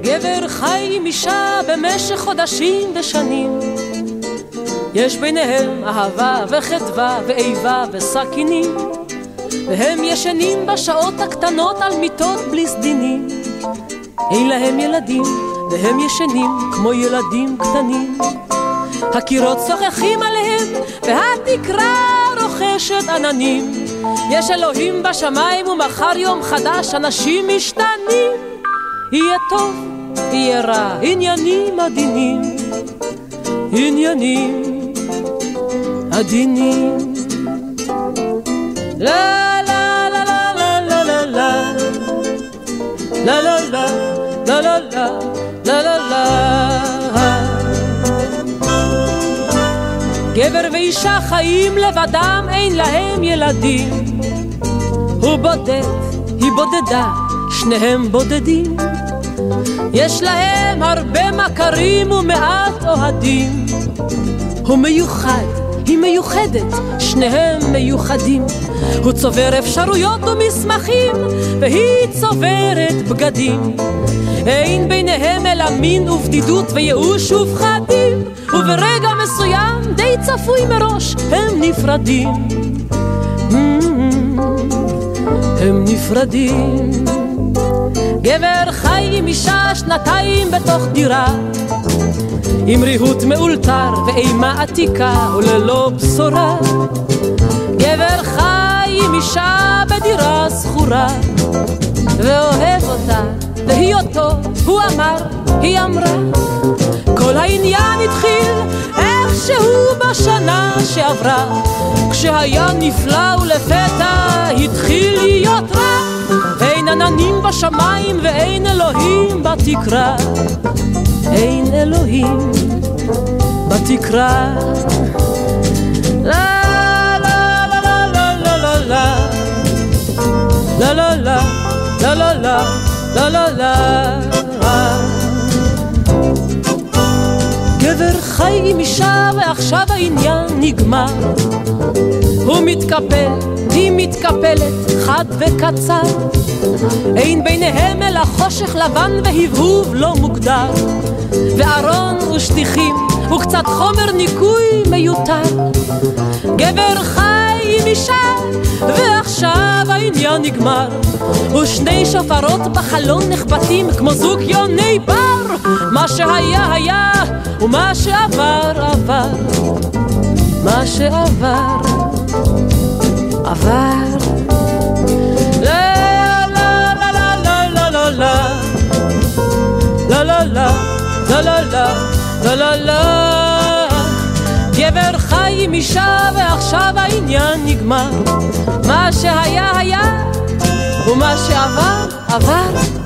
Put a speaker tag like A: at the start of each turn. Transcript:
A: גבר חי עם אישה במשך חודשים ושנים, יש ביניהם אהבה וחדווה ואיבה וסכינים, והם ישנים בשעות הקטנות על מיטות בלי סדינים. אין להם ילדים והם ישנים כמו ילדים קטנים, הקירות צוחחים עליהם והתקרה רוחשת עננים. יש אלוהים בשמיים ומחר יום חדש, אנשים משתנים. יהיה טוב, יהיה רע, עניינים עדינים, עניינים עדינים. לה לה לה לה לה לה לה לה לה לה לה לה לה לה. גבר ואישה חיים לבדם, אין להם ילדים. הוא בודד, היא בודדה, שניהם בודדים. יש להם הרבה מכרים ומעט אוהדים. הוא מיוחד, היא מיוחדת, שניהם מיוחדים. הוא צובר אפשרויות ומסמכים, והיא צוברת בגדים. אין ביניהם אלא מין ובדידות וייאוש ופחדים, וברגע מסוים די צפוי מראש הם נפרדים. הם נפרדים. גבר חי עם אישה שנתיים בתוך דירה, עם ריהוט מאולתר ואימה עתיקה וללא בשורה. גבר חי עם אישה בדירה סחורה, ואוהב אותה והיא אותו, הוא אמר, היא אמרה. כל העניין התחיל איכשהו בשנה שעברה, כשהיה נפלא ולפתע התחיל להיות רע. אין עננים בשמיים ואין אלוהים בתקרה, אין אלוהים בתקרה. לה לה לה לה לה לה לה לה לה לה לה לה לה לה. גבר חי עם אישה ועכשיו העניין נגמר. הוא מתקפל, היא מתקפלת, חד וקצר. אין ביניהם אלא חושך לבן והבהוב לא מוגדר, וארון ושטיחים וקצת חומר ניקוי מיותר. גבר חי עם אישה ועכשיו העניין נגמר, ושני שופרות בחלון נחבטים כמו זוג יוני בר. מה שהיה היה ומה שעבר עבר, מה שעבר עבר. לה לה לה לה לה לה לה לה לה לה לה לה לה לה. גבר חי עם אישה ועכשיו העניין נגמר, מה שהיה היה ומה שעבר עבר.